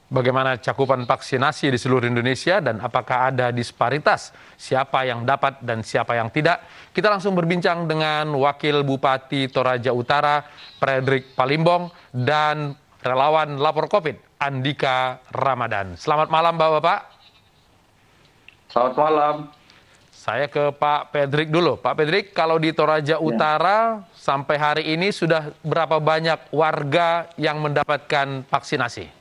Bagaimana cakupan vaksinasi di seluruh Indonesia dan apakah ada disparitas siapa yang dapat dan siapa yang tidak? Kita langsung berbincang dengan Wakil Bupati Toraja Utara, Frederick Palimbong, dan relawan lapor COVID, Andika Ramadan. Selamat malam Bapak-Bapak. Selamat malam. Saya ke Pak Frederick dulu. Pak Frederick, kalau di Toraja Utara sampai hari ini sudah berapa banyak warga yang mendapatkan vaksinasi?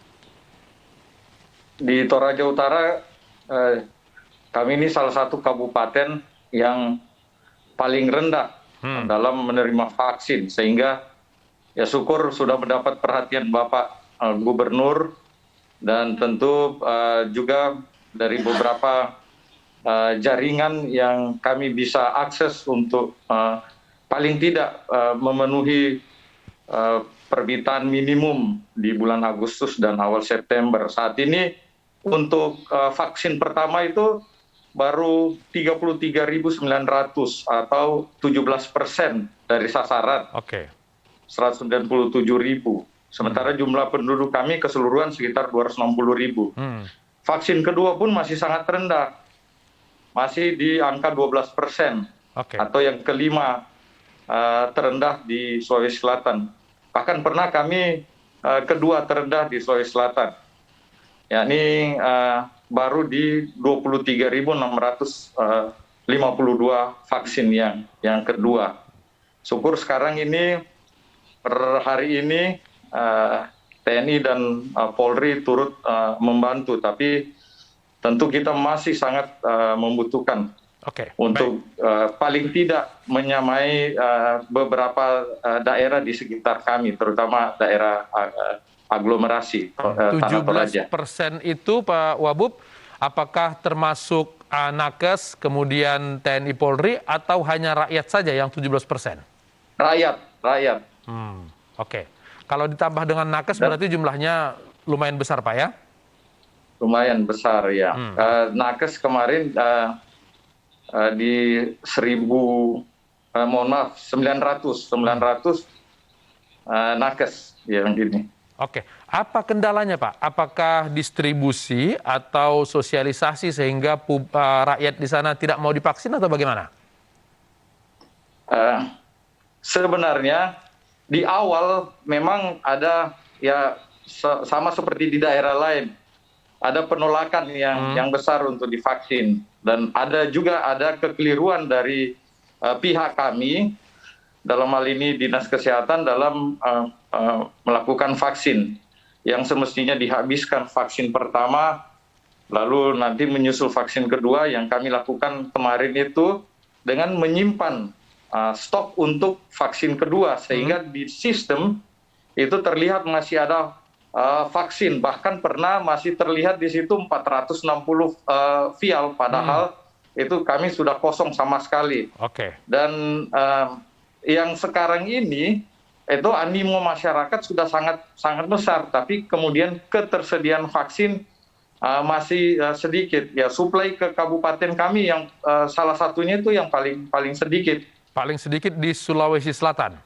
Di Toraja Utara, kami ini salah satu kabupaten yang paling rendah dalam menerima vaksin, sehingga ya syukur sudah mendapat perhatian Bapak Gubernur dan tentu juga dari beberapa jaringan yang kami bisa akses untuk paling tidak memenuhi permintaan minimum di bulan Agustus dan awal September. Saat ini untuk vaksin pertama itu baru 33.900 atau 17% dari sasaran. Oke. 197.000. Sementara jumlah penduduk kami keseluruhan sekitar 260.000. Vaksin kedua pun masih sangat rendah. Masih di angka 12%. Atau yang kelima terendah di Sulawesi Selatan. Bahkan pernah kami kedua terendah di Sulawesi Selatan. Yakni baru di 23.652 vaksin yang kedua. Syukur sekarang ini per hari ini TNI dan Polri turut membantu, tapi tentu kita masih sangat membutuhkan untuk paling tidak menyamai beberapa daerah di sekitar kami, terutama daerah aglomerasi Tanah Toraja. 17% itu Pak Wabub, apakah termasuk nakes, kemudian TNI Polri, atau hanya rakyat saja yang 17%? Rakyat. Oke. Kalau ditambah dengan nakes berarti jumlahnya lumayan besar Pak ya? Lumayan besar ya. Nakes kemarin di 900 nakes yang gini. Oke, apa kendalanya Pak? Apakah distribusi atau sosialisasi sehingga rakyat di sana tidak mau divaksin atau bagaimana? Sebenarnya di awal memang ada ya sama seperti di daerah lain, ada penolakan yang besar untuk divaksin, dan ada kekeliruan dari pihak kami, dalam hal ini Dinas Kesehatan dalam melakukan vaksin yang semestinya dihabiskan vaksin pertama, lalu nanti menyusul vaksin kedua. Yang kami lakukan kemarin itu dengan menyimpan stok untuk vaksin kedua, sehingga di sistem itu terlihat masih ada vaksin, bahkan pernah masih terlihat di situ 460 vial, padahal itu kami sudah kosong sama sekali. Dan yang sekarang ini itu animo masyarakat sudah sangat besar, tapi kemudian ketersediaan vaksin masih sedikit. Ya, suplai ke kabupaten kami yang salah satunya itu yang paling sedikit. Paling sedikit di Sulawesi Selatan.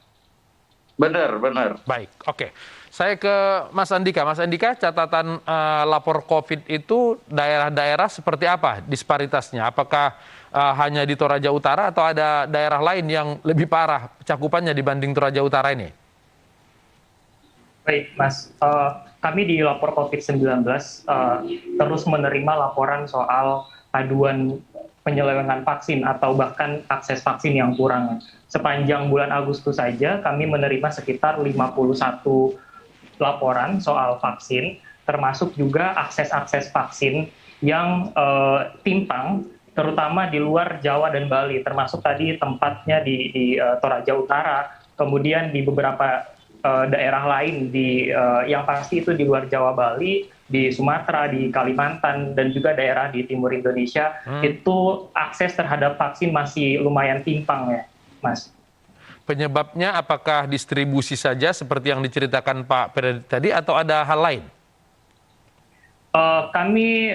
Benar. Baik, oke. Saya ke Mas Andika. Mas Andika, catatan lapor COVID itu daerah-daerah seperti apa disparitasnya? Apakah hanya di Toraja Utara atau ada daerah lain yang lebih parah cakupannya dibanding Toraja Utara ini? Baik, Mas. Kami di lapor COVID-19 terus menerima laporan soal aduan penyelewengan vaksin atau bahkan akses vaksin yang kurang. Sepanjang bulan Agustus saja kami menerima sekitar 51 laporan soal vaksin, termasuk juga akses vaksin yang timpang, terutama di luar Jawa dan Bali, termasuk tadi tempatnya di Toraja Utara, kemudian di beberapa daerah lain yang pasti itu di luar Jawa, Bali, di Sumatera, di Kalimantan, dan juga daerah di timur Indonesia, itu akses terhadap vaksin masih lumayan timpang ya, Mas. Penyebabnya apakah distribusi saja seperti yang diceritakan Pak Frederick tadi atau ada hal lain? Kami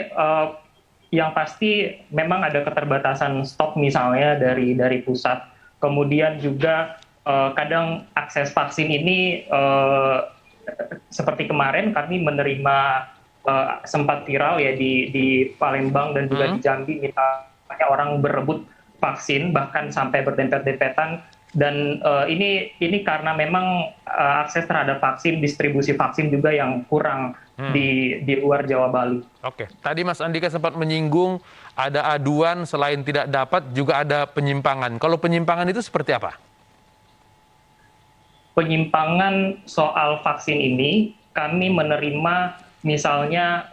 yang pasti memang ada keterbatasan stok misalnya dari pusat. Kemudian juga kadang akses vaksin ini seperti kemarin kami menerima sempat viral ya di Palembang dan juga di Jambi, misalnya orang berebut vaksin bahkan sampai berdempet-dempetan, dan ini karena memang akses terhadap vaksin, distribusi vaksin juga yang kurang di luar Jawa Bali. Oke, tadi Mas Andika sempat menyinggung ada aduan selain tidak dapat juga ada penyimpangan. Kalau penyimpangan itu seperti apa? Penyimpangan soal vaksin ini, kami menerima misalnya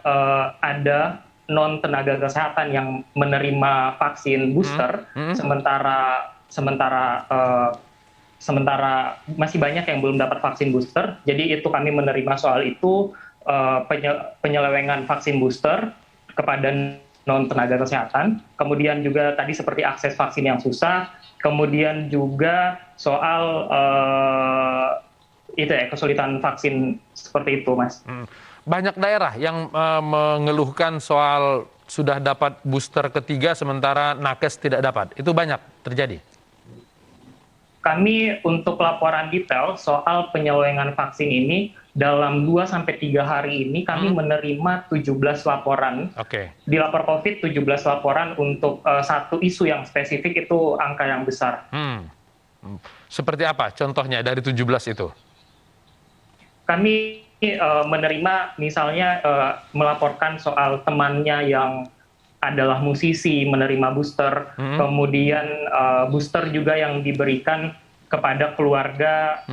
ada non tenaga kesehatan yang menerima vaksin booster, sementara masih banyak yang belum dapat vaksin booster. Jadi itu kami menerima soal itu, penyelewengan vaksin booster kepada non tenaga kesehatan. Kemudian juga tadi seperti akses vaksin yang susah. Kemudian juga soal kesulitan vaksin seperti itu, Mas. Banyak daerah yang mengeluhkan soal sudah dapat booster ketiga sementara nakes tidak dapat. Itu banyak terjadi. Kami untuk laporan detail soal penyelewengan vaksin ini dalam 2-3 hari ini kami menerima 17 laporan. Di lapor COVID 17 laporan untuk satu isu yang spesifik, itu angka yang besar. Seperti apa contohnya dari 17 itu? Kami menerima misalnya melaporkan soal temannya yang adalah musisi menerima booster, kemudian booster juga yang diberikan kepada keluarga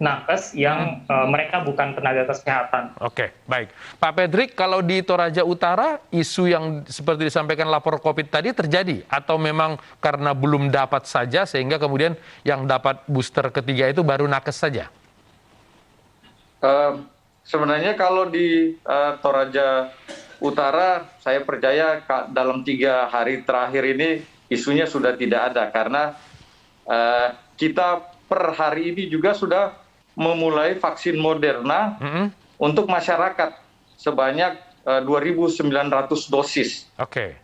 nakes yang mereka bukan tenaga kesehatan. Oke, baik. Pak Pedrik, kalau di Toraja Utara, isu yang seperti disampaikan lapor COVID tadi terjadi? Atau memang karena belum dapat saja sehingga kemudian yang dapat booster ketiga itu baru nakes saja? Sebenarnya kalau di Toraja Utara, saya percaya dalam 3 hari terakhir ini isunya sudah tidak ada. Karena kita per hari ini juga sudah memulai vaksin Moderna untuk masyarakat sebanyak 2.900 dosis. Oke.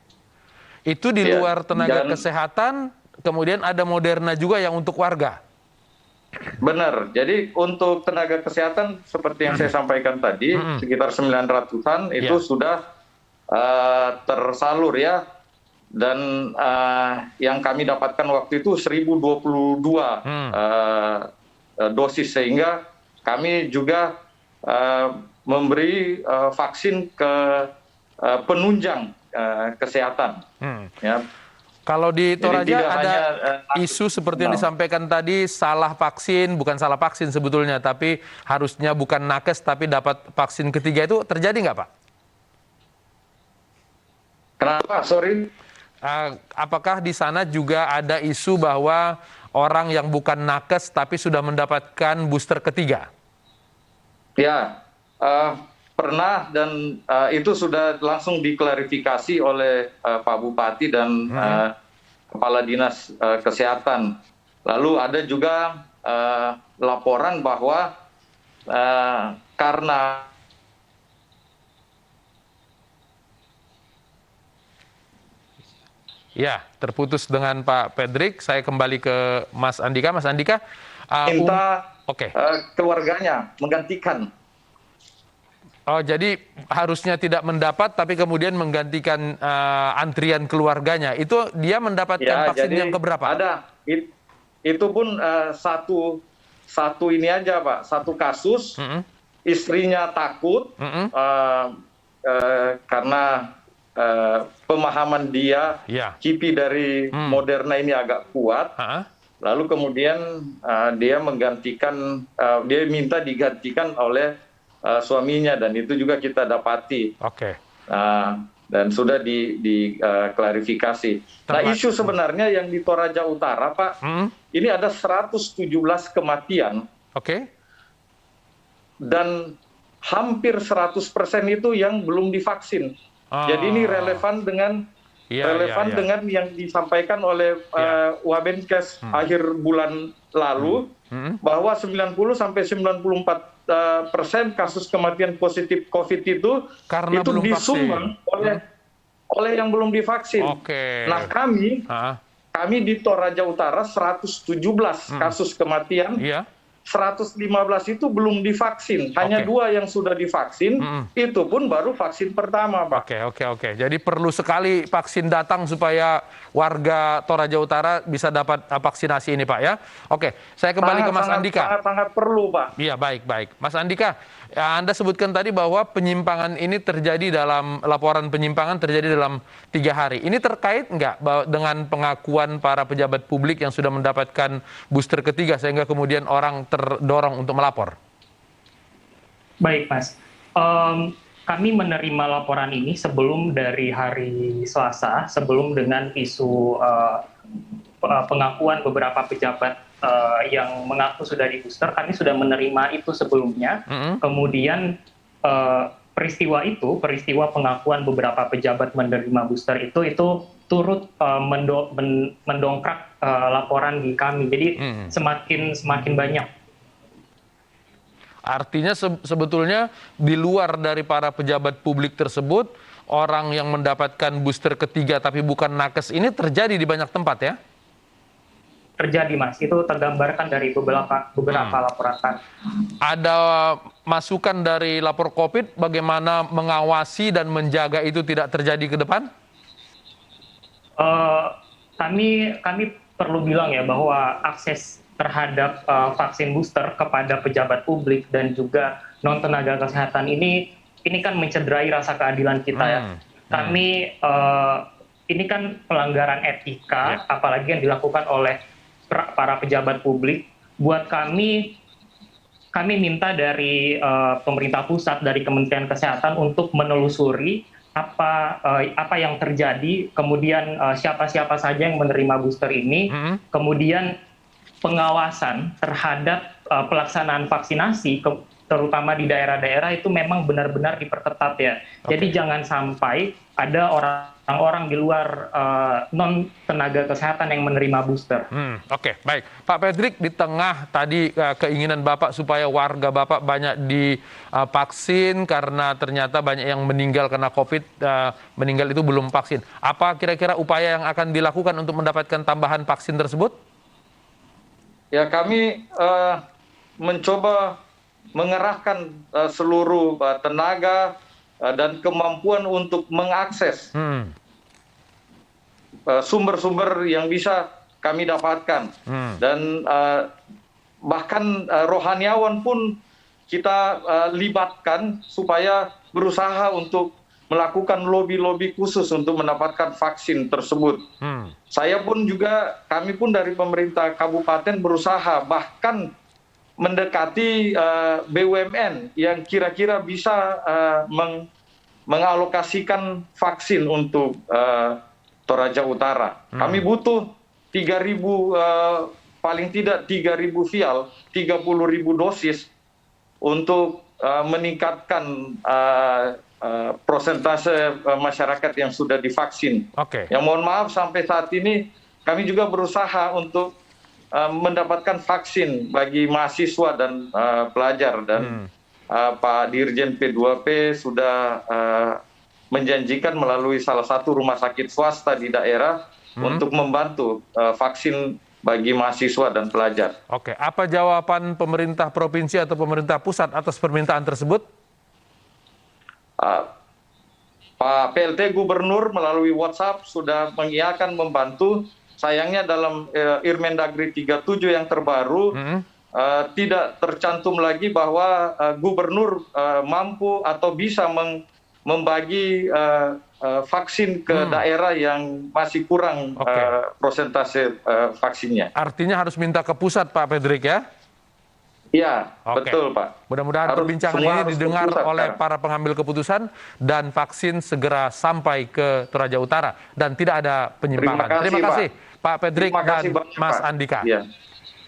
Itu di luar tenaga kesehatan, kemudian ada Moderna juga yang untuk warga? Benar. Jadi untuk tenaga kesehatan seperti yang saya sampaikan tadi, sekitar 900-an itu sudah tersalur ya. Dan yang kami dapatkan waktu itu 1.022 dosis, sehingga kami juga memberi vaksin ke penunjang kesehatan. Ya. Kalau di Toraja ada isu seperti yang no. disampaikan tadi, salah vaksin, bukan salah vaksin sebetulnya, tapi harusnya bukan nakes tapi dapat vaksin ketiga, itu terjadi nggak Pak? Kenapa? Sorry. Apakah di sana juga ada isu bahwa orang yang bukan nakes tapi sudah mendapatkan booster ketiga? Ya, pernah, dan itu sudah langsung diklarifikasi oleh Pak Bupati dan Kepala Dinas Kesehatan. Lalu ada juga laporan bahwa karena Ya, terputus dengan Pak Pedrik. Saya kembali ke Mas Andika. Mas Andika, minta keluarganya menggantikan. Oh, jadi harusnya tidak mendapat, tapi kemudian menggantikan antrian keluarganya. Itu dia mendapatkan vaksin yang keberapa? Ada. Itu pun satu ini aja, Pak. Satu kasus, istrinya takut karena pemahaman dia, kipi dari Moderna ini agak kuat. Lalu kemudian dia minta digantikan oleh suaminya, dan itu juga kita dapati. Dan sudah diklarifikasi. Nah, isu sebenarnya yang di Toraja Utara, Pak, ini ada 117 kematian. Dan hampir 100% itu yang belum divaksin. Jadi ini relevan dengan dengan yang disampaikan oleh Wabenkes akhir bulan lalu, bahwa 90-94% kasus kematian positif COVID itu disumbang oleh yang belum divaksin. Nah, kami di Toraja Utara 117 kasus kematian, 115 itu belum divaksin, hanya 2 yang sudah divaksin, itu pun baru vaksin pertama, Pak. Oke. Jadi perlu sekali vaksin datang supaya warga Toraja Utara bisa dapat vaksinasi ini, Pak ya. Oke, saya kembali ke Mas Andika. Sangat perlu, Pak. Iya, baik. Mas Andika, ya, Anda sebutkan tadi bahwa penyimpangan ini terjadi laporan penyimpangan terjadi dalam 3 hari. Ini terkait nggak dengan pengakuan para pejabat publik yang sudah mendapatkan booster ketiga sehingga kemudian orang terdorong untuk melapor? Baik, Mas. Kami menerima laporan ini sebelum dari hari Selasa, sebelum dengan isu pengakuan beberapa pejabat yang mengaku sudah di booster. Kami sudah menerima itu sebelumnya. Kemudian peristiwa pengakuan beberapa pejabat menerima booster itu turut mendongkrak laporan di kami. Jadi semakin banyak. Artinya sebetulnya di luar dari para pejabat publik tersebut, orang yang mendapatkan booster ketiga tapi bukan nakes ini terjadi di banyak tempat ya? Terjadi, Mas. Itu tergambarkan dari beberapa laporan. Ada masukan dari lapor COVID bagaimana mengawasi dan menjaga itu tidak terjadi ke depan? Kami perlu bilang ya bahwa akses terhadap vaksin booster kepada pejabat publik dan juga non tenaga kesehatan ini kan mencederai rasa keadilan kita ya. Kami ini kan pelanggaran etika, apalagi yang dilakukan oleh para pejabat publik. Buat kami minta dari pemerintah pusat, dari Kementerian Kesehatan untuk menelusuri apa yang terjadi, kemudian siapa saja yang menerima booster ini, kemudian pengawasan terhadap pelaksanaan vaksinasi, terutama di daerah-daerah itu memang benar-benar diperketat ya. Jadi jangan sampai ada orang-orang di luar non tenaga kesehatan yang menerima booster. Oke, baik. Pak Pedrik, di tengah tadi keinginan Bapak supaya warga Bapak banyak divaksin karena ternyata banyak yang meninggal karena COVID, meninggal itu belum vaksin. Apa kira-kira upaya yang akan dilakukan untuk mendapatkan tambahan vaksin tersebut? Ya, kami mencoba mengerahkan seluruh tenaga dan kemampuan untuk mengakses sumber-sumber yang bisa kami dapatkan. Dan bahkan rohaniawan pun kita libatkan supaya berusaha untuk melakukan lobby-lobby khusus untuk mendapatkan vaksin tersebut. Kami pun dari pemerintah kabupaten berusaha bahkan mendekati BUMN yang kira-kira bisa mengalokasikan vaksin untuk Toraja Utara. Kami butuh 3.000, paling tidak 3.000 vial, 30.000 dosis untuk meningkatkan prosentase masyarakat yang sudah divaksin. Yang mohon maaf sampai saat ini kami juga berusaha untuk mendapatkan vaksin bagi mahasiswa dan pelajar, dan Pak Dirjen P2P sudah menjanjikan melalui salah satu rumah sakit swasta di daerah untuk membantu vaksin bagi mahasiswa dan pelajar. Oke, apa jawaban pemerintah provinsi atau pemerintah pusat atas permintaan tersebut? Pak PLT Gubernur melalui WhatsApp sudah mengiyakan membantu. Sayangnya dalam Irmendagri 37 yang terbaru tidak tercantum lagi bahwa gubernur mampu atau bisa membagi vaksin ke daerah yang masih kurang prosentase vaksinnya. Artinya harus minta ke pusat, Pak Pedrik ya? Iya, betul Pak. Mudah-mudahan perbincangan ini didengar oleh para pengambil keputusan dan vaksin segera sampai ke Toraja Utara dan tidak ada penyimpangan. Terima kasih Pak Pedrik dan Mas Andika.